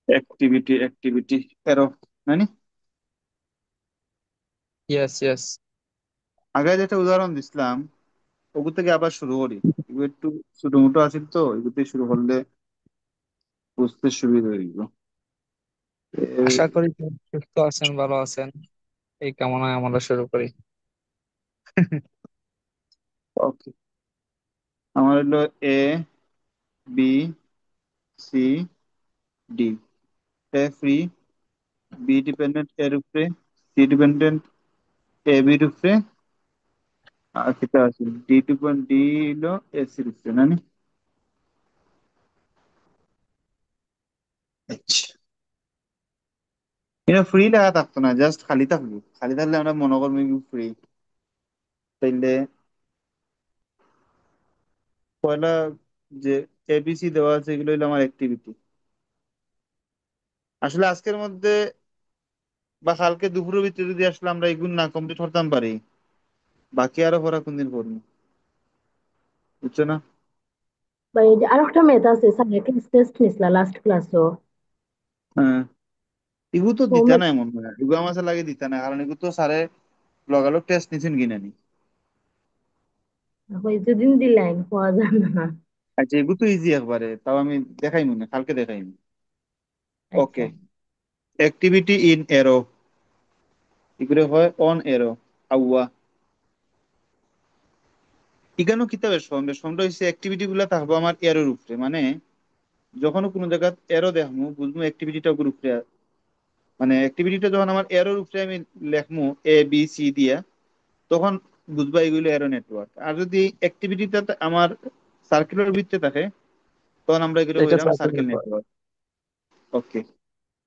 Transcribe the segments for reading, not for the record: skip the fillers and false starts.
Activity activity এরো মানে yes yes. আগে যেটা উদাহরণ দিছিলাম ওগুলো থেকে আবার শুরু করি। এগুলো একটু ছোট মোটো আছে তো, এগুলো শুরু করলে বুঝতে সুবিধা হইব। আশা করি তুমি সুস্থ আছেন, ভালো আছেন, এই কামনায় আমরা শুরু করি। ওকে, আমার হলো A, B, C, D. A free, B dependent এর উপরে, সি ডিপেন্ডেন্ট এ বির উপরে, আর সেটা আছে ডি ডিপেন্ড ডি হলো এ সির উপরে না নি? আচ্ছা, এটা ফ্রি লেখা থাকতো না, জাস্ট খালি থাকবো। খালি থাকলে আমরা মনে করবো ফ্রি। তাইলে পয়লা যে এবিসি দেওয়া আছে এগুলো হলো আমার অ্যাক্টিভিটি। আসলে আজকের মধ্যে বা কালকে দুপুরের ভিতরে যদি আসলে আমরা এগুলো না কমপ্লিট করতাম পারি, বাকি আরো পড়া কোনদিন পড়বো? বুঝছো না? বা এই যে আরেকটা মেথ আছে স্যার, ক্লাস টেস্ট নিছিলা লাস্ট ক্লাসও। হ্যাঁ, এগুলো তো ও দিতে মেথ নাই মনে হয়, এগুলো আমার লাগে দিতে নাই, কারণ এগুলো তো স্যারে লগালগ টেস্ট নিছেন কিনা নি। ওই দুদিন দিলেন পাওয়া যায় না। আচ্ছা, এগুলো তো ইজি একবারে, তাও আমি দেখাই মনে কালকে দেখাইনি। ওকে, আচ্ছা। অ্যাক্টিভিটি ইন এরো এগুলো হয় অন এরো আউয়া। এখানেও কিতাবের সমটা হচ্ছে অ্যাক্টিভিটি গুলা থাকবো আমার এরোর উপরে, মানে যখন কোনো জায়গা এরো দেখবো বুঝবো অ্যাক্টিভিটিটা উপরে। মানে অ্যাক্টিভিটিটা যখন আমার এরোর উপরে আমি লেখবো এ বি সি দিয়া, তখন বুঝবা এগুলো এরো নেটওয়ার্ক। আর যদি অ্যাক্টিভিটিটা আমার সার্কেলের ভিতরে থাকে, তখন আমরা এগুলো এটা হইলাম সার্কেল সার্কেল নেটওয়ার্ক। নেটওয়ার্ক। ওকে,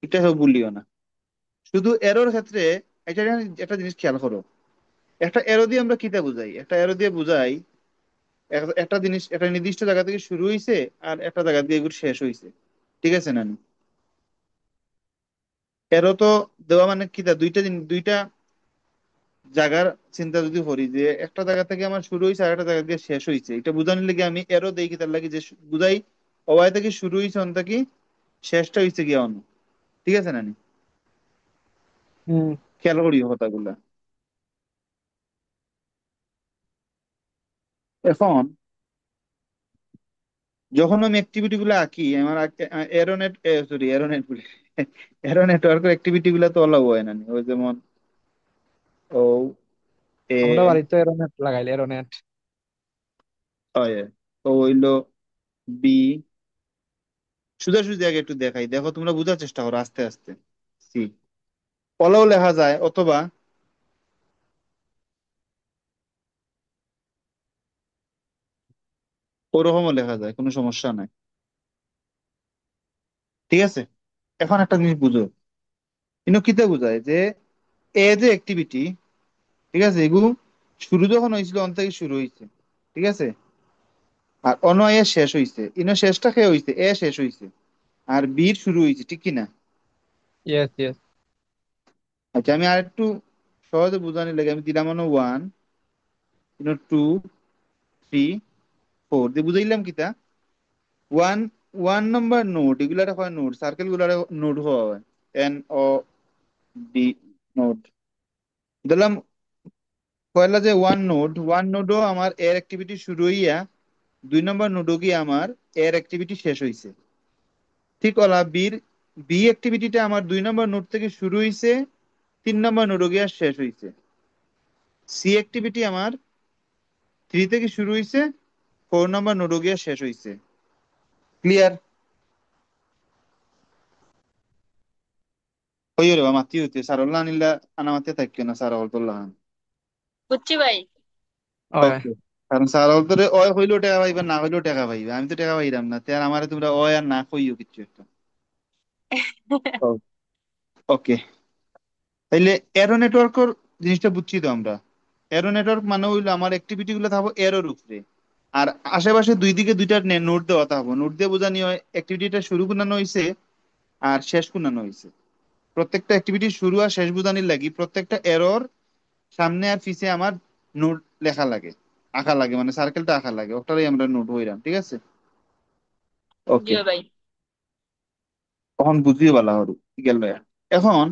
এটা সব বললিও না। শুধু এরোর ক্ষেত্রে একটা জিনিস খেয়াল করো। একটা এরো দিয়ে আমরা কিতা বুঝাই? একটা এরো দিয়ে বুঝাই একটা জিনিস একটা নির্দিষ্ট জায়গা থেকে শুরু হয়েছে আর একটা জায়গা দিয়ে এগুলো শেষ হয়েছে। ঠিক আছে না নি? এরো তো দেওয়া মানে কিতা দুইটা জায়গার চিন্তা যদি করি যে একটা জায়গা থেকে আমার শুরু হয়েছে আর একটা জায়গা দিয়ে শেষ হয়েছে, এটা বুঝানোর লাগে আমি এরো দেই কিতার লাগে যে বুঝাই অবায় থেকে শুরু হয়েছে অন থেকে শেষটা হয়েছে গিয়ে অন্য। ঠিক আছে না নি? হুম। খেয়াল করি কথাগুলা। এখন যখন আমি অ্যাক্টিভিটি গুলো আঁকি আমার এরোনেট সরি এরোনেট বলি এরো নেটওয়ার্কের অ্যাক্টিভিটি গুলা তো অলাভ হয় না নি? ওই যেমন ও আমরা এ বাড়িতে এরোনেট লাগাইলে এরোনেট। হয়, ও হইলো বি। সোজাসুজি আগে একটু দেখাই, দেখো তোমরা বোঝার চেষ্টা করো আস্তে আস্তে। সি অলাও লেখা যায়, অথবা ওরকমও লেখা যায়, কোনো সমস্যা নাই। ঠিক আছে, এখন একটা জিনিস বুঝো। কিন্তু কিতে বোঝায় যে এ যে অ্যাক্টিভিটি, ঠিক আছে, এগুলো শুরু যখন হয়েছিল অন থেকে শুরু হয়েছে। ঠিক আছে, আর অনয় শেষ হয়েছে, শেষটা খেয়ে হয়েছে এ শেষ হয়েছে আর বির শুরু হয়েছে, ঠিক কি না? Yes yes. আচ্ছা, আমি আর একটু সহজে বোঝানোর লাগে আমি দিলাম হলো ওয়ান, টু, থ্রি, ফোর দিয়ে বুঝাইলাম কিতা। ওয়ান ওয়ান নম্বর নোড এগুলার হয় নোড, সার্কেল গুলার নোড হওয়া হয় এন ও ডি নোড দিলাম। পয়লা যে ওয়ান নোডও আমার এর অ্যাক্টিভিটি শুরু হইয়া দুই নম্বর নোডও গিয়ে আমার এর অ্যাক্টিভিটি শেষ হইছে। ঠিক ওলা বির বি অ্যাক্টিভিটিটা আমার দুই নম্বর নোড থেকে শুরু হইছে, তিন নম্বর নোডও গিয়া শেষ হইছে। সি অ্যাক্টিভিটি আমার থ্রি থেকে শুরু হইছে, ফোর নম্বর নোডও গিয়া শেষ হইছে। ক্লিয়ার? হইও রে বা মাতি হইতে সারল্লা আনিল্লা আনা মাতে থাকবে না সারা হলতুল্লাহ। বুঝছি ভাই। ওকে। ওকে, কারণ সারা হলতরে অয় হইলেও টাকা পাইবা না হইলেও টাকা পাইবা, আমি তো টাকা পাইলাম না, তার আমারে তোমরা অয় আর না কইও কিচ্ছু একটা। ওকে, তাইলে এরো নেটওয়ার্কের জিনিসটা বুঝছি তো আমরা। এরো নেটওয়ার্ক মানে হইলো আমার অ্যাক্টিভিটি গুলো থাকবো এরোর উপরে, আর আশেপাশে দুই দিকে দুইটা নোড দেওয়া থাকবো। নোড দিয়ে বোঝানি হয় অ্যাক্টিভিটিটা শুরু কোনানো হয়েছে আর শেষ কোনানো হয়েছে। প্রত্যেকটা অ্যাক্টিভিটি শুরু আর শেষ বোঝানির লাগি প্রত্যেকটা এরর সামনে আর পিছে আমার নোড লেখা লাগে, আঁকা লাগে, মানে সার্কেলটা আঁকা লাগে, ওটারই আমরা নোড হইলাম। ঠিক আছে, ওকে, জি ভাই। এখন বুঝিয়ে বলা হলো গেল। এখন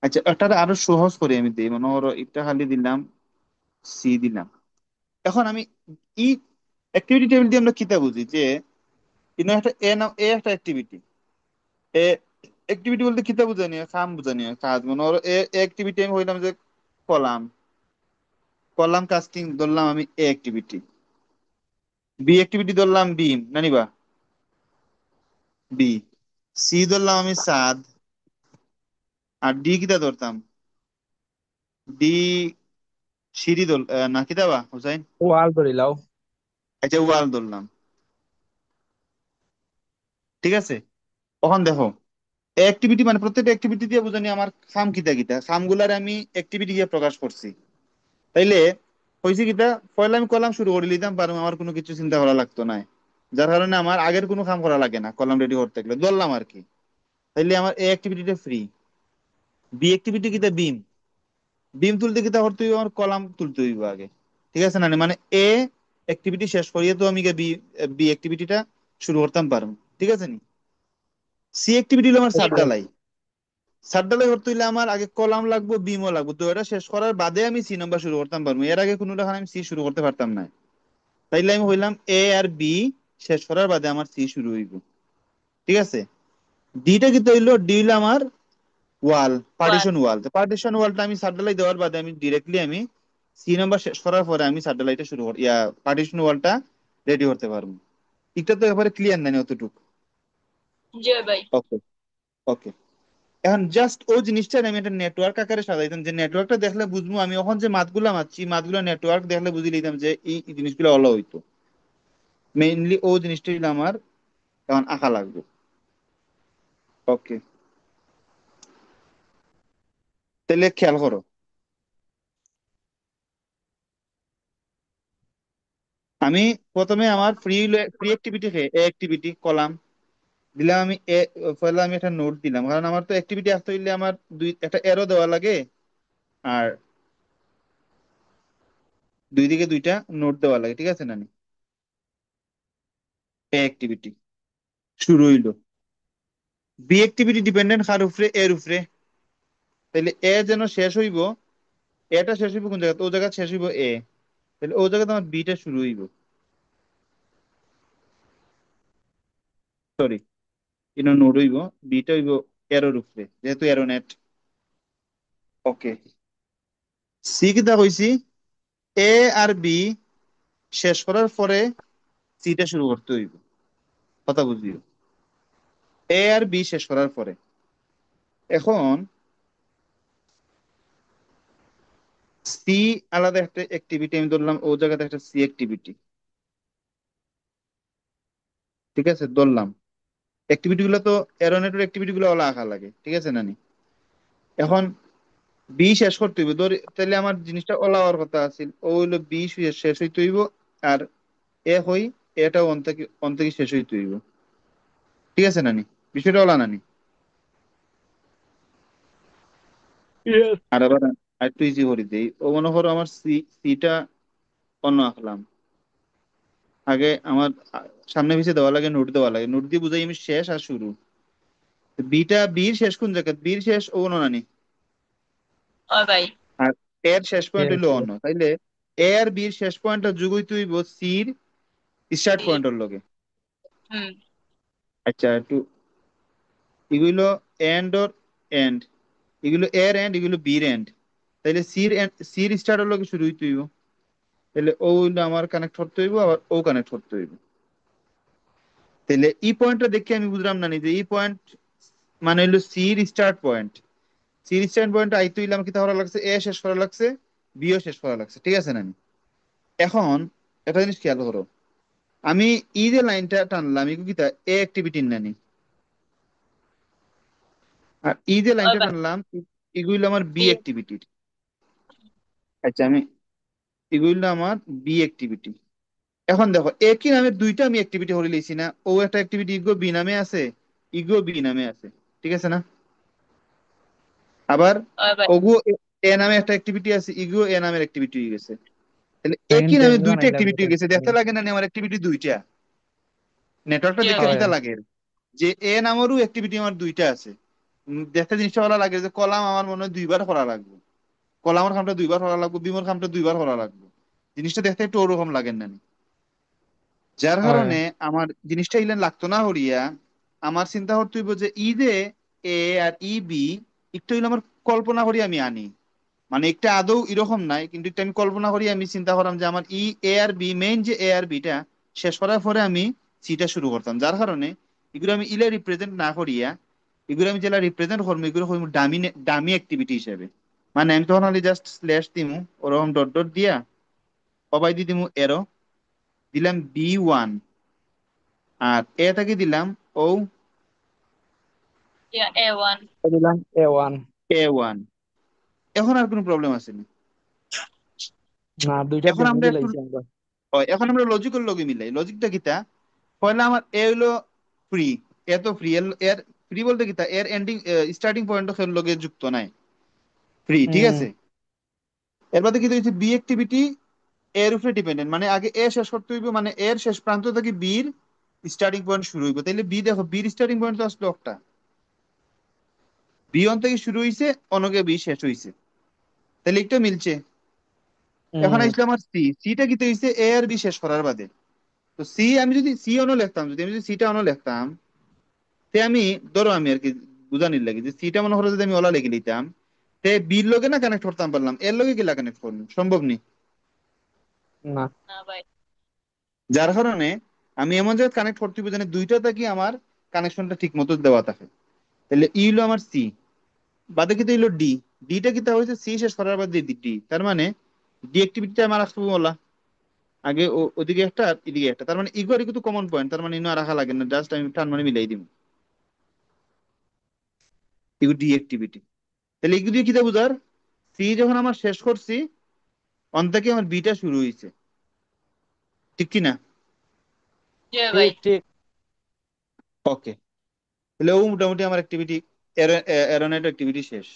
আচ্ছা, একটা আরো সহজ করে আমি দিই, মনে করো এটা খালি দিলাম, সি দিলাম। এখন আমি ই অ্যাক্টিভিটি টেবিল দিয়ে আমরা কিতা বুঝি যে ইনো একটা এ নাম, এ একটা অ্যাক্টিভিটি। এ অ্যাক্টিভিটি বলতে কিতা বুঝানি হয়? কাম বুঝানি হয়, কাজ। মনে করো এ অ্যাক্টিভিটি আমি হইলাম যে কলাম, কলাম কাস্টিং ধরলাম আমি এ অ্যাক্টিভিটি। বি অ্যাক্টিভিটি ধরলাম বিম নানিবা বি। সি ধরলাম আমি সাদ। আর ডি কিতা ধরতাম? ডি সিঁড়ি ধর না কিতা বা হুসাইন? ওয়াল ধরিলাও। আচ্ছা ওয়াল ধরলাম। ঠিক আছে, তখন দেখো অ্যাক্টিভিটি মানে প্রত্যেকটা অ্যাক্টিভিটি দিয়ে বুঝানি আমার খাম কিতা কিতা, খামগুলার আমি অ্যাক্টিভিটি দিয়ে প্রকাশ করছি। তাইলে হয়েছে কিতা, পয়লা আমি কলাম শুরু করে নিতাম পারবো, আমার কোনো কিছু চিন্তা করা লাগতো না। যার কারণে আমার আগের কোনো কাম করা লাগে না, কলাম রেডি করতে গেলে ধরলাম আর কি। তাইলে আমার এই অ্যাক্টিভিটিটা ফ্রি। বি অ্যাক্টিভিটি কিতা বিম, বিম তুলতে কিতা করতে হইব? আমার কলাম তুলতে হইব আগে। ঠিক আছে না? মানে এ অ্যাক্টিভিটি শেষ করিয়ে তো আমি বি, বি অ্যাক্টিভিটিটা শুরু করতাম পারবো। ঠিক আছে নি? সি অ্যাক্টিভিটি হলো আমার জি সাত ভাই। ঢালাই। সাত ঢালাই করতে হইলে আমার আগে কলাম লাগবো, বিমও লাগবো, তো এটা শেষ করার বাদে আমি সি নাম্বার শুরু করতাম পারবো, এর আগে কোনো আমি সি শুরু করতে পারতাম না। তাইলে আমি হইলাম এ আর বি শেষ করার বাদে আমার সি শুরু হইব। ঠিক আছে, ডিটা কিন্তু হইলো, ডি হইলো আমার ওয়াল, ওয়ান। পার্টিশন ওয়াল। পার্টিশন ওয়ালটা আমি সাবডালাই দেওয়ার বাদে আমি ডিরেক্টলি আমি সি নাম্বার শেষ করার পরে আমি সাবডালাইটা শুরু করি, পার্টিশন ওয়ালটা রেডি করতে পারবো। এটা তো একেবারে ক্লিয়ার নাই অতটুকু? জি ভাই। ওকে, ওকে। এখন জাস্ট ওই জিনিসটা আমি একটা নেটওয়ার্ক আকারে সাজাইতাম, যে নেটওয়ার্কটা দেখলে বুঝবো আমি এখন যে মাতগুলা মারছি, মাতগুলা নেটওয়ার্ক দেখলে বুঝে নিতাম যে এই জিনিসগুলো হলো হইতো। মেইনলি ও জিনিসটা হইলো আমার এখন আঁকা লাগবে। ওকে, তাহলে খেয়াল করো, আমি প্রথমে আমার ফ্রি অ্যাক্টিভিটি অ্যাক্টিভিটি কলাম দিলাম আমি পয়লা আমি একটা নোট দিলাম, কারণ আমার তো অ্যাক্টিভিটি আসতে হইলে আমার দুই একটা এরো দেওয়া লাগে, আর দুই দিকে দুইটা নোট দেওয়া লাগে। ঠিক আছে না? অ্যাক্টিভিটি শুরু হইলো। বি অ্যাক্টিভিটি ডিপেন্ডেন্ট কার উপরে? এর উপরে। তাহলে এ যেন শেষ হইব, এটা শেষ হইব কোন জায়গা? ও জায়গা শেষ হইব এ। তাহলে ও জায়গাতে আমার বিটা শুরু হইব, সরি, ইনো নোট হইব, বিটা হইব এরোর উপরে, যেহেতু এরো নেট। ওকে, সি কিতা কইছি? এ আর বি শেষ করার পরে সিটা শুরু করতে হইব। কথা বুঝিও, এ আর বি শেষ করার পরে। এখন সি আলাদা একটা অ্যাক্টিভিটি আমি ধরলাম, ও জায়গাতে একটা সি অ্যাক্টিভিটি। ঠিক আছে, ধরলাম। অ্যাক্টিভিটি গুলো তো এরোনেটের অ্যাক্টিভিটি গুলো ওলা আঁকা লাগে। ঠিক আছে না? এখন বি শেষ করতে হইব, ধর তাহলে আমার জিনিসটা ওলা হওয়ার কথা আছিল, ও হইলো বি শেষ হইতে হইব, আর এ হই এটা অন থেকে শেষ হইতে হইব। ঠিক আছে নানি? বিষয়টা ওলা নানি? Yes. আর আবার আরেকটু ইজি করে দেই, ও মনে করো আমার সিটা অন্য আঁকলাম। আগে আমার সামনে পিছিয়ে দেওয়া লাগে, নোট দেওয়া লাগে, নোট দিয়ে বুঝাই আমি শেষ আর শুরু। বিটা বির শেষ কোন জায়গা? বির শেষ ও নানি, ও ভাই। আর এর শেষ পয়েন্ট Yes, হইলো yes. অন্য। তাইলে এ আর বির শেষ পয়েন্টটা যোগ হইতে হইব সির স্টার্ট জি। পয়েন্টের লগে। হুম। আচ্ছা, একটু এগুলো এন্ড ওর এন্ড, এগুলো এর এন্ড, এগুলো বির এন্ড। তাইলে সির স্টার্টের লগে শুরু হইতে হইব। তাহলে ও হইলো আমার কানেক্ট করতে হইব, আবার ও কানেক্ট করতে হইব। তাহলে ই পয়েন্টটা দেখে আমি বুঝলাম না যে ই পয়েন্ট মানে হইলো সির স্টার্ট পয়েন্ট। সির স্টার্ট পয়েন্ট আইতে হইলে আমাকে তাহলে লাগছে এ শেষ করা লাগছে, বিও শেষ করা লাগছে। ঠিক আছে না? এখন একটা জিনিস খেয়াল করো, আমি ই যে লাইনটা টানলাম এগুলো কি এ অ্যাক্টিভিটির নানি, আর ই যে ও লাইনটা ভাই। টানলাম এগুলো আমার বি বি। অ্যাক্টিভিটির। আচ্ছা, আমি এগুলো আমার বি অ্যাক্টিভিটি। এখন দেখো একই নামে দুইটা আমি অ্যাক্টিভিটি হরে লিখছি না? ও একটা অ্যাক্টিভিটি ইগো বি নামে আছে, ইগো বি নামে আছে। ঠিক আছে না? আবার ও ভাই। ওগো এ নামে একটা অ্যাক্টিভিটি আছে, ইগো এ নামের অ্যাক্টিভিটি হয়ে গেছে। তাহলে Second একই নামে time দুইটা বানাইলাম অ্যাক্টিভিটি এটা। হয়ে গেছে, দেখতে লাগে না নি আমার অ্যাক্টিভিটি দুইটা? নেটওয়ার্কটা জি দেখতে ভাই। হয়। কিতা লাগে যে এ নামেরও অ্যাক্টিভিটি আমার দুইটা আছে। দেখতে জিনিসটা ভালো লাগে যে কলাম আমার মনে হয় দুইবার করা লাগবে, কলামের খামটা দুইবার করা লাগবে, বিমর খামটা দুইবার করা লাগবে। জিনিসটা দেখতে একটু ওরকম লাগেন না নি? যার হয়। কারণে আমার জিনিসটা ইলেন লাগতো না হরিয়া আমার চিন্তা করতে হইব যে ই দে এ আর ই বি একটু হইলে আমার কল্পনা করি আমি আনি, মানে একটা আদৌ এরকম নাই কিন্তু একটা আমি কল্পনা করি, আমি চিন্তা করলাম যে আমার ই এ আর বি মেইন যে এ আর বিটা শেষ করার পরে আমি সিটা শুরু করতাম। যার কারণে এগুলো আমি ইলে রিপ্রেজেন্ট না করিয়া এগুলো আমি যেটা রিপ্রেজেন্ট করবো এগুলো করবো ডামি ডামি অ্যাক্টিভিটি হিসেবে। মানে আমি তখন জাস্ট স্ল্যাশ দিমু ওরকম ডট ডট দিয়া সবাই দিয়ে দিমু এরো, দিলাম B1 আর এ থেকে দিলাম ও ইয়া A1। দিলাম A1। A1। এখন আর কোনো প্রবলেম আছে না। না, দুইটা এখন ডেমো আমরা একটু দিলাইছি আমরা। এখন আমরা লজিক্যাল লগে মিলাই, লজিকটা কিতা পয়লা আমার এ হইলো ফ্রি, এ তো ফ্রি এর এর ফ্রি বলতে কিতা এর এন্ডিং স্টার্টিং পয়েন্ট এর লগে যুক্ত নাই, ফ্রি ঠিক হুম। আছে। এর বাদে কি হইছে বি অ্যাক্টিভিটি এর উপরে ডিপেন্ডেন্ট, মানে আগে এ শেষ করতে হইব, মানে এর শেষ প্রান্ত থেকে বির স্টার্টিং পয়েন্ট শুরু হইব, তাইলে বি দেখো বির স্টার্টিং পয়েন্ট তো আসলো একটা, বি অন থেকে শুরু হইছে অনকে বি শেষ হইছে, তাহলে একটা মিলছে। এখন হুম। আসলে আমার সি, সিটা কি হইছে এ আর বি শেষ করার বাদে। তো সি আমি যদি সি অনও লিখতাম, যদি আমি যদি সিটা অনও লিখতাম তে আমি ধরো আমি আর কি বুঝানির লাগে যে সিটা মনে করো যদি আমি ওলা লিখে নিতাম তে বির লগে না কানেক্ট করতাম পারলাম, এর লগে গিলা কানেক্ট করবো সম্ভব নেই। না। না ভাই। যার কারণে আমি এমন জায়গায় কানেক্ট করতে হবে যেন দুইটা থাকি আমার কানেকশনটা ঠিক মতো দেওয়া থাকে। তাহলে ই হলো আমার সি, বাদে কিন্তু হইলো ডি, ডিটা কি তা হয়েছে সি শেষ করার বাদে ডি, তার মানে ডি অ্যাক্টিভিটিটা আমার আসবো বলা আগে ওদিকে একটা আর এদিকে একটা, তার মানে ইগো আর কিন্তু কমন পয়েন্ট, তার মানে ইনো আর রাখা লাগে না, জাস্ট আমি টান মানে মিলাই দিব ইগো ডি অ্যাক্টিভিটি। তাহলে এগুলো দিয়ে কিতা বুঝার সি যখন আমার শেষ করছি অন থেকে আমার বিটা শুরু হয়েছে, ঠিক কি না? জি ভাই। ঠিক ঠিক। ওকে, তাহলে ও মোটামুটি আমার অ্যাক্টিভিটি এরোনেট অ্যাক্টিভিটি শেষ।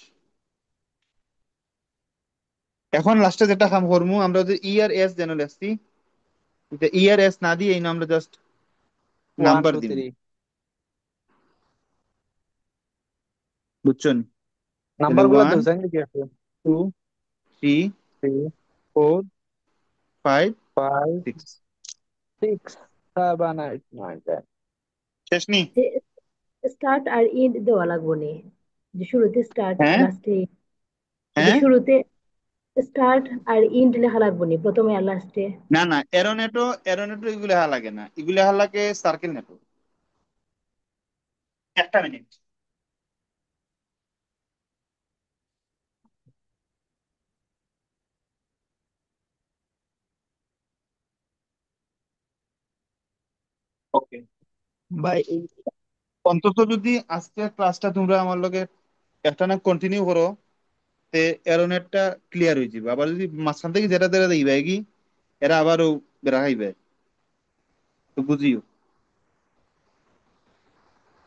এখন লাস্টে যেটা কাম করবো আমরা যে ই আর এস যেন লেখছি, ই আর এস না দিয়ে এই না আমরা জাস্ট ওয়ান নাম্বার টু দিব, থ্রি বুঝছেন? তাহলে নাম্বার গুলা ওয়ান, দুসাইন দিকে আছে। Two, three, 3, four, five, 5, six. 6, 7, 8, 9, 10। শেষ নি? যে স্টার্ট আর এন্ড দেওয়া লাগবে নি, যে শুরুতে স্টার্ট হ্যাঁ লাস্টে, যে হ্যাঁ। শুরুতে স্টার্ট আর এন্ড লেখা লাগবে নি, প্রথমে আর লাস্টে। না না, এরোনেটো এরোনেটো এগুলো হা লাগে না, এগুলো হা লাগে সার্কেল নেটো। একটা মিনিট। ওকে, ভাই অন্তত যদি আজকে ক্লাসটা তোমরা আমার লগে একটা না কন্টিনিউ করো তে এরোনেটটা ক্লিয়ার হয়ে যাবে। আবার যদি মাঝখান থেকে যেটা যেটা দিবে কি এরা আবারও বেড়া খাইবে, তো বুঝিও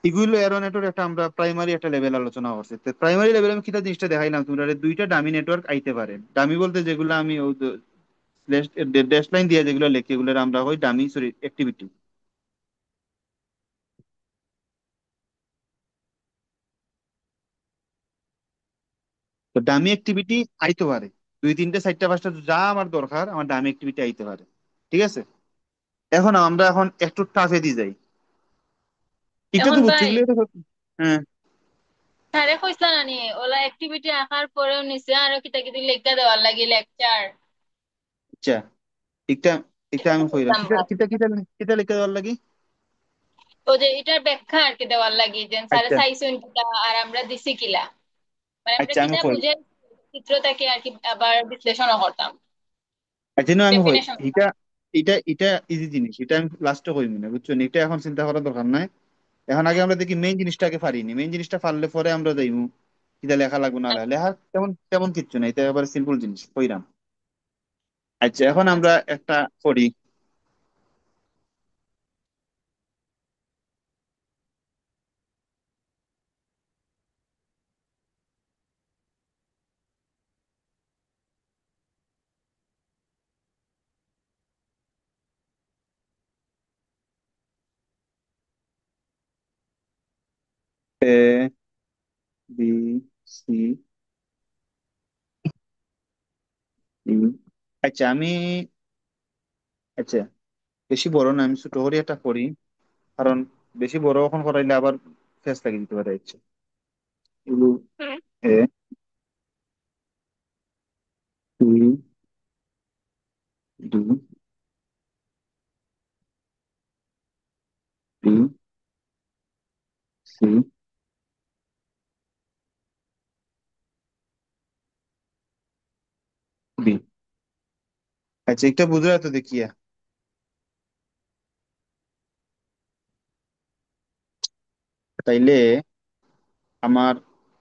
এগুলো এরোনেটের একটা আমরা প্রাইমারি একটা লেভেল আলোচনা করছি। প্রাইমারি লেভেলে আমি কিটা জিনিসটা দেখাইলাম তোমরা দুইটা ডামি নেটওয়ার্ক আইতে পারে, ডামি বলতে যেগুলো আমি ড্যাশ লাইন দিয়ে যেগুলো লেখি এগুলো আমরা হয় ডামি সরি অ্যাক্টিভিটি। তো ডামি অ্যাক্টিভিটি আইতে পারে দুই তিনটে চারটা পাঁচটা যা আমার দরকার আমার ডামি অ্যাক্টিভিটি আইতে পারে, ঠিক আছে। এখন আমরা এখন একটু টাফে দিয়ে যাই, এটা এখন তো বুঝছি ভাই এগুলো হ্যাঁ। স্যারে কইসলা নানি ওলা অ্যাক্টিভিটি আঁকার পরেও নিচে আরো কিতা কিতি লেখা দেওয়ার লাগি লেকচার। আচ্ছা, এটা এটা আমি কইলাম কিটা কিটা কিটা কিটা লিখে দেওয়ার লাগি। ও যে এটার ব্যাখ্যা আর কি দেওয়ার লাগি যে স্যারে আচ্ছা চাইছেন কিতা আর আমরা দিছি কিলা, মানে আমরা আচ্ছা আমি কিতা কই, বুঝে চিত্রটাকে আর কি আবার বিশ্লেষণও করতাম। আচ্ছা না আমি কই ডেফিনেশন। এটা এটা এটা ইজি জিনিস, এটা আমি লাস্টে কই না বুঝছো, এটা এখন চিন্তা করার দরকার নাই। এখন আগে আমরা দেখি মেইন জিনিসটাকে পারিনি, মেইন জিনিসটা পারলে পরে আমরা যাইমু কিটা লেখা লাগবে না লেখা তেমন তেমন কিচ্ছু নাই, এটা এবারে সিম্পল জিনিস কইরাম। আচ্ছা এখন আমরা একটা করি। এ বি সি ই। আচ্ছা আমি, আচ্ছা বেশি বড় না, আমি ছোট করে একটা করি, কারণ বেশি বড় এখন করাইলে আবার ফেস লাগিয়ে দিতে পারে। আচ্ছা এগুলো A B D B C B. আচ্ছা একটা বুঝে তো দেখিয়া, তাইলে আমার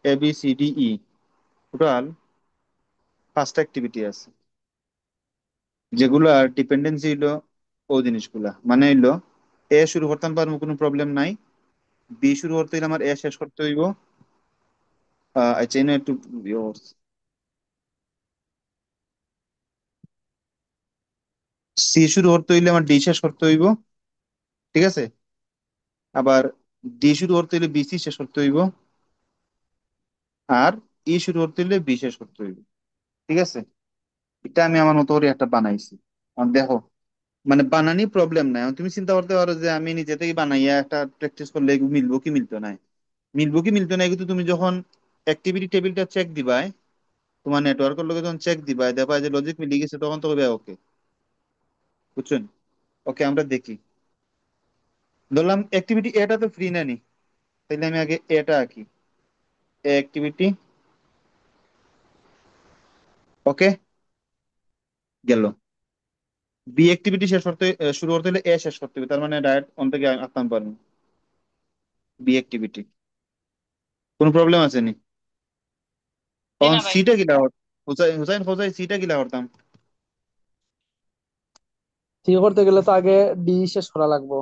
A B C D E total 5টা অ্যাক্টিভিটি আছে, যেগুলার ডিপেন্ডেন্সি হইলো ও জিনিসগুলা, মানে হইলো এ শুরু করতাম পারবো, কোনো প্রবলেম নাই। বি শুরু করতে হইলে আমার এ শেষ করতে হইব। আচ্ছা এনে একটু সি শুরু করতে হইলে আমার ডি শেষ করতে হইব, ঠিক আছে। আবার ডি শুরু করতে হইলে বি সি শেষ করতে হইব, আর ই শুরু করতে হইলে বি শেষ করতে হইব, ঠিক আছে। এটা আমি আমার মতো করে একটা বানাইছি। এখন দেখো, মানে বানানি প্রবলেম নাই। এখন তুমি চিন্তা করতে পারো যে আমি নিজে থেকে বানাইয়া একটা প্র্যাকটিস করলে এগুলো মিলবো কি মিলতো না, মিলবো কি মিলতো না, কিন্তু তুমি যখন অ্যাক্টিভিটি টেবিলটা চেক দিবাই, তোমার নেটওয়ার্কের লোকে যখন চেক দিবাই, দেখবা যে লজিক মিলে গেছে, তখন তো হবে ওকে, বুঝছেন। ওকে আমরা দেখি, ধরলাম অ্যাক্টিভিটি এটা তো ফ্রি না নি, তাহলে আমি আগে এটা আঁকি, অ্যাক্টিভিটি, ওকে গেল। বি অ্যাক্টিভিটি শেষ করতে শুরু করতে হলে এ শেষ করতে হবে, তার মানে ডাইরেক্ট অন থেকে আঁকতাম পারবো বি অ্যাক্টিভিটি, কোনো প্রবলেম আছে নি। জি তখন না ভাই। সিটা কিলা হুসাইন হুসাইন হোসাই সিটা কিলা করতাম। ঠিক করতে গেলে তো আগে ডি শেষ করা লাগবো।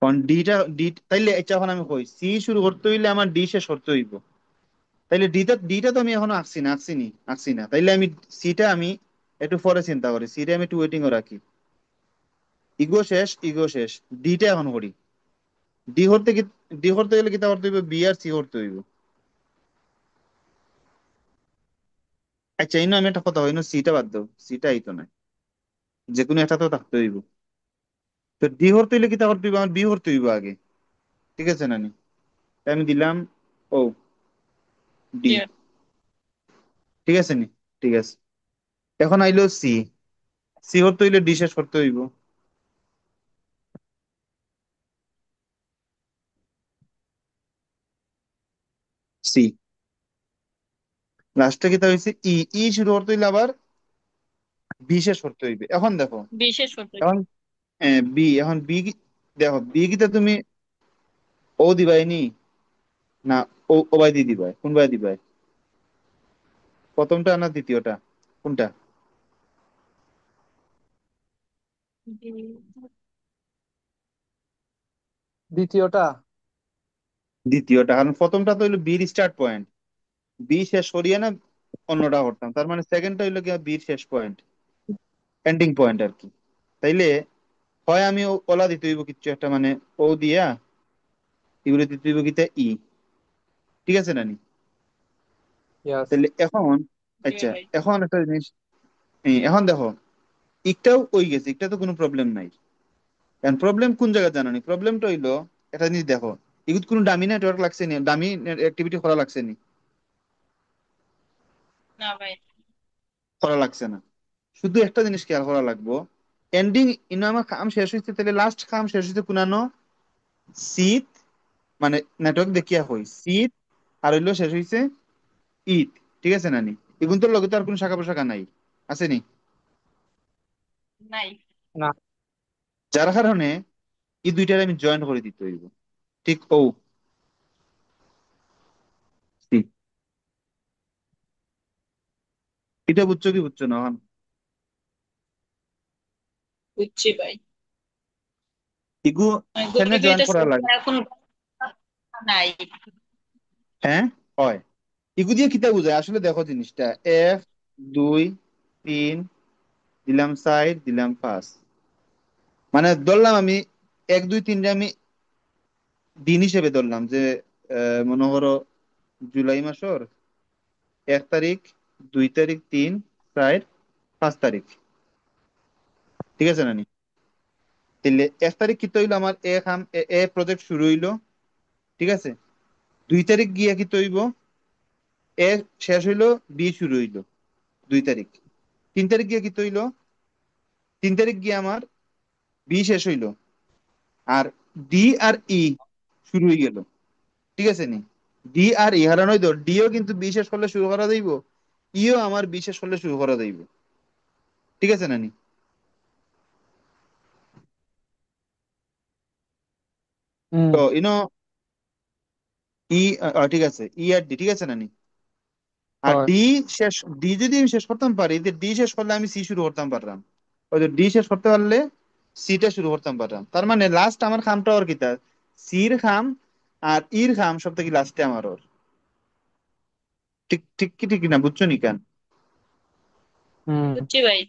কারণ ডিটা ডি, তাইলে এটা এখন আমি কই সি শুরু করতে হইলে আমার ডি শেষ করতে হইব। তাইলে ডিটা তো আমি এখনো আঁকছি না, তাইলে আমি সিটা আমি একটু পরে চিন্তা করি, সিটা আমি একটু ওয়েটিং এ রাখি। ইগো শেষ, ডিটা এখন করি। ডি করতে কি, ডি করতে গেলে কিতা করতে হইব, বি আর সি করতে হইব। আচ্ছা ইনো আমি একটা কথা হইনো, সিটা বাদ দাও, সিটা আইতো না, যে কোনো একটা তো থাকতে হইব। তো ডি করতে হইলে কিতা করতে হইব, আমার বি করতে হইব আগে, ঠিক আছে নানি। তাই আমি দিলাম ও ডি, জি। ঠিক আছে নি, ঠিক আছে। এখন আইলো সি, সি করতে হইলে ডি শেষ করতে হইব, সি। লাস্টে কিতা হয়েছে ই, ই শুরু করতে হইলে আবার বি শেষ করতে হইবে। এখন দেখো, বিশেষ করতে। এখন বি, এখন বি দেখো বি কিতা তুমি ও দিবাই নি, না ও বাই দি দিবাই, কোন বাই দিবাই, প্রথমটা না দ্বিতীয়টা, কোনটা? দ্বিতীয়টা। দ্বিতীয়টা, কারণ প্রথমটা তো হইলো বির স্টার্ট পয়েন্ট, বি শেষ করিয়ে না অন্যটা করতাম, তার মানে সেকেন্ডটা হইলো কি বির শেষ পয়েন্ট, এন্ডিং পয়েন্ট আর কি। তাইলে হয় আমি ওলা দিতে হইব কিচ্ছু একটা, মানে ও দিয়া এগুলো দিতে হইব কিতা ই, ঠিক আছে নানি। ইয়াস। তাহলে এখন, জি আচ্ছা ভাই। এখন একটা জিনিস, এখন দেখো একটাও ওই গেছে, একটা তো কোনো প্রবলেম নাই। কারণ প্রবলেম কোন জায়গায় জানো নি, প্রবলেমটা হইলো একটা জিনিস দেখো, এগুলো কোনো ডামি নেটওয়ার্ক লাগছে নি, ডামি অ্যাক্টিভিটি করা লাগছে নি, না ভাই। করা লাগছে না। শুধু একটা জিনিস খেয়াল করা লাগবো, এন্ডিং ইনো আমার কাম শেষ হয়েছে, তাহলে লাস্ট কাম শেষ হয়েছে কোনানো শীত, মানে নেটওয়ার্ক দেখিয়া হই শীত, আর হইলো শেষ হয়েছে ঈদ, ঠিক আছে নানি। এগুন তোর লগে তো আর কোনো শাখা প্রশাখা নাই, আছে নি, নাই। না। যার কারণে এই দুইটার আমি জয়েন করে দিতে হইব, ঠিক ও সি। এটা বুঝছো কি বুঝছো না এখন? বুঝছি ভাই। ইগু আমি কেন গণিত জয়েন হইতেছে করা লাগে, এখন নাই। হ্যাঁ হয়। ইগু দিয়ে কিতা বুঝায় আসলে, দেখো জিনিসটা, এফ 2 3 দিলাম 4 দিলাম 5, মানে ধরলাম আমি 1 2 3 আমি দিন হিসেবে ধরলাম যে মনে করো জুলাই মাসের 1 তারিখ, 2 তারিখ, 3, 4, 5 তারিখ, ঠিক আছে নানি? তাহলে 1 তারিখ কি হইলো আমার এ প্রজেক্ট শুরু হইলো, ঠিক আছে? 2 তারিখ গিয়া কি হইব, এ শেষ হইলো, বি শুরু হইলো 2 তারিখ। 3 তারিখ গিয়া কি হইলো, 3 তারিখ গিয়া আমার বি শেষ হইলো, আর ডি আর ই শুরু হয়ে গেল, ঠিক আছে নি? ডি আর ই হারানো হইতো, ডিও কিন্তু বি শেষ করলে শুরু করা যাইব, ইও আমার বি শেষ করলে শুরু করা যাইব, ঠিক আছে নানি? হুম। তো ই ঠিক আছে, ই আর ডি, ঠিক আছে নানি? আর হয়। ডি যদি আমি শেষ করতাম পারি, যে ডি শেষ করলে আমি সি শুরু করতাম পারলাম, ওই যে ডি শেষ করতে পারলে সিটা শুরু করতাম পারলাম। তার মানে লাস্ট আমার খামটা ওর কিতা, সির খাম আর ইর খাম সব থেকে লাস্টে আমার ওর। ঠিক ঠিক কি ঠিক না, বুঝছো নি কেন? হুম। বুঝছি ভাই।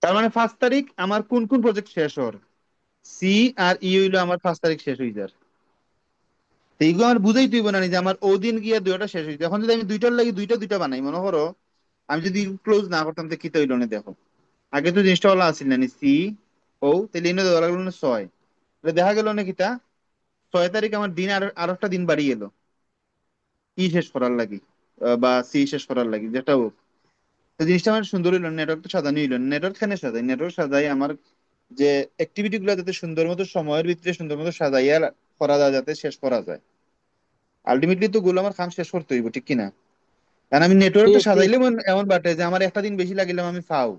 তার মানে 5 তারিখ আমার কোন কোন প্রজেক্ট শেষ ওর, সি আর ই হইলো আমার 5 তারিখ শেষ হয়ে যার। তো এইগুলো আমার বুঝাই তুইব না যে আমার ওদিন গিয়া দুইটা শেষ হয়েছে। এখন যদি আমি দুইটার লাগি দুইটা দুইটা বানাই, মনে করো আমি যদি ক্লোজ না করতাম তো কি তৈল না, দেখো আগে তো জিনিসটা বলা আসছিল না সি ও, তাহলে এনে দেওয়া লাগলো না 6, তাহলে দেখা গেল না কিতা 6 তারিখ আমার দিন আর একটা দিন বাড়িয়ে এলো ই শেষ করার লাগি, বা সি শেষ করার লাগি, যেটা হোক। তো জিনিসটা আমার সুন্দর হইলো, নেটওয়ার্ক তো সাজানো হইলো। নেটওয়ার্ক খানে সাজাই, নেটওয়ার্ক সাজাই আমার যে অ্যাক্টিভিটি গুলো যাতে সুন্দর মতো সময়ের ভিতরে সুন্দর মতো সাজাইয়া করা যায়, যাতে শেষ করা যায়। আলটিমেটলি তো গোল আমার কাম শেষ করতে হইব, ঠিক কিনা? কারণ আমি নেটওয়ার্কটা ঠিক ঠিক। সাজাইলে এমন বাটে যে আমার একটা দিন বেশি লাগিলাম আমি ফাও,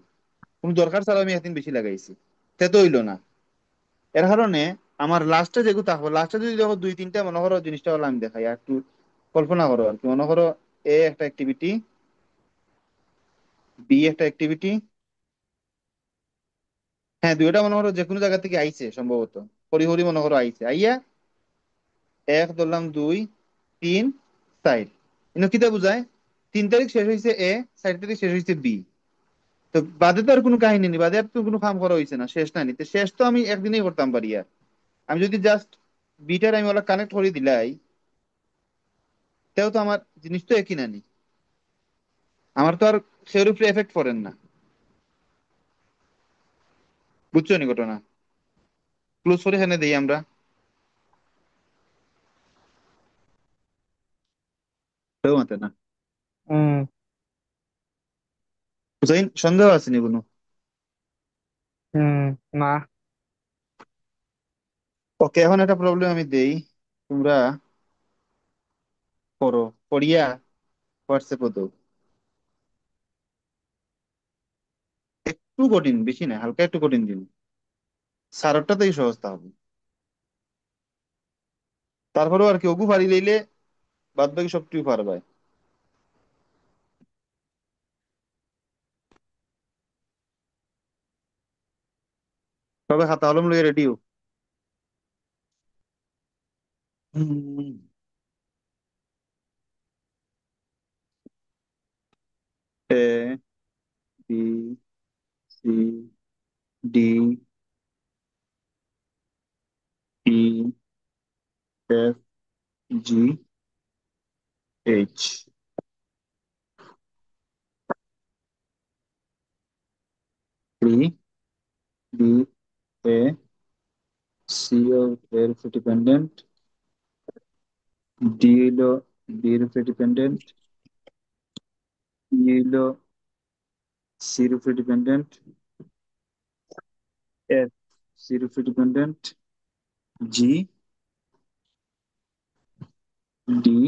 কোনো দরকার ছাড়া আমি একদিন বেশি লাগাইছি, সে তো হইলো না। এর কারণে আমার লাস্টে যেগুলো থাকবো, লাস্টে যদি দেখো 2-3টা মনে করো জিনিসটা হলো, আমি দেখাই আর একটু কল্পনা করো আর কি। মনে করো এ একটা অ্যাক্টিভিটি, বি একটা অ্যাক্টিভিটি, হ্যাঁ দুইটা মনে করো যে কোনো জায়গা থেকে আইছে সম্ভবত, হরি মনে করো আইছে, আইয়া এক ধরলাম, 2, 3, 4, কিন্তু কিতা বুঝায় 3 তারিখ শেষ হয়েছে এ, 4 তারিখ শেষ হয়েছে বি। তো বাদে তো আর কোনো কাহিনী নেই, বাদে আর তো কোনো কাম করা হয়েছে না, শেষ না নিতে, শেষ তো আমি একদিনেই করতাম পারি। আর আমি যদি জাস্ট বিটার আমি ওলা কানেক্ট করে দিলাই, তাও তো আমার জিনিস তো একই না নি, আমার তো আর সের উপরে এফেক্ট পড়েন না, বুঝছো নি ঘটনা? ক্লোজ করে এখানে দেই আমরা, কেউ মাতে না। হুম। বুঝাই, সন্দেহ আছে নি কোনো? হুম। না। ওকে, এখন একটা প্রবলেম আমি দেই, তোমরা করো, করিয়া হোয়াটসঅ্যাপে দাও। একটু কঠিন, বেশি না, হালকা একটু কঠিন দিন, সারটাতেই সহজটা হবে। তারপরেও আর কি ওগু পারি লইলে বাদ বাকি সবটুকু পারবে। তবে খাতা কলম লইয়া রেডিও। এ, বি, সি, ডি, ই, এফ, জি, এইচ, সি, ডি, এ, সি এর উপর ডিপেন্ডেন্ট, ডি হইলো ডি এর উপর ডিপেন্ডেন্ট, ই হইলো সি এর উপর ডিপেন্ডেন্ট, এফ সি এর উপর ডিপেন্ডেন্ট, জি, ডি,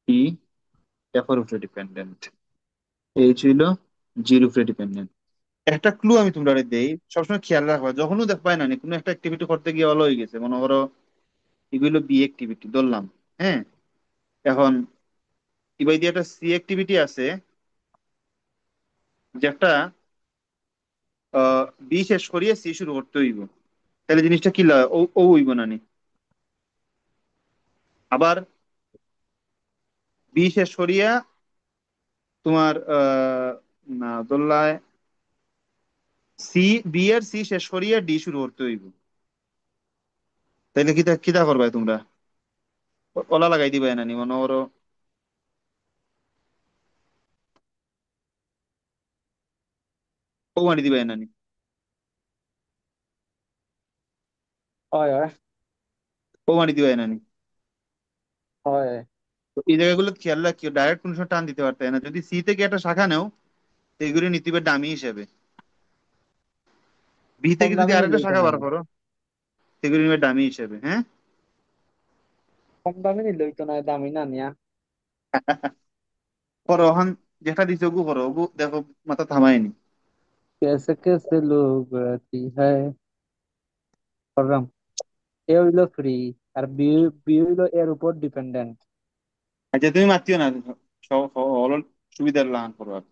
ই এফ এর উপর ডিপেন্ডেন্ট, এইচ হইলো জির উপরে ডিপেন্ডেন্ট। একটা ক্লু আমি তোমরা দেই, সবসময় খেয়াল রাখবা যখনও দেখবাই না নি কোনো একটা অ্যাক্টিভিটি করতে গিয়ে ভালো হয়ে গেছে, মনে করো এগুলো বি অ্যাক্টিভিটি ধরলাম, হ্যাঁ? এখন ইবাই দিয়ে একটা সি অ্যাক্টিভিটি আছে, যে একটা বি শেষ করিয়ে সি শুরু করতে হইব, তাহলে জিনিসটা কি ও ও হইব না নি? আবার বি শেষ করিয়া তোমার না ধরলায় সি, বি আর সি শেষ করিয়া ডি শুরু করতে হইব, তাইলে কিতা কিতা করবা তোমরা? ওলা লাগাই দিবা নানি মনে করো, ও মারি দিবা নানি। হয় হয় ও মারি দিবা নানি। হয়। তো এই জায়গাগুলো খেয়াল রাখিও, ডাইরেক্ট কোনো সময় টান দিতে পারতে না। যদি সি থেকে একটা শাখা নাও, তো এগুলো নিতে হবে ডামি হিসেবে। বি কম থেকে যদি দামি আরেকটা নিলেই তো শাখা নাই। বার করো, সেগুলো নিবে ডামি হিসেবে, হ্যাঁ। কম দামি নিলেই তো নাই, দামি না নিয়া। করো ওখান, যেটা দিছে ওগু করো, ওগু দেখো মাথা থামায়নি। कैसे कैसे लोग रहती है। করলাম। এ হইলো ফ্রি, আর বি, বি হইলো এর উপর ডিপেন্ডেন্ট। আচ্ছা তুমি মাতিও না, হল সুবিধার লাহান করো আর।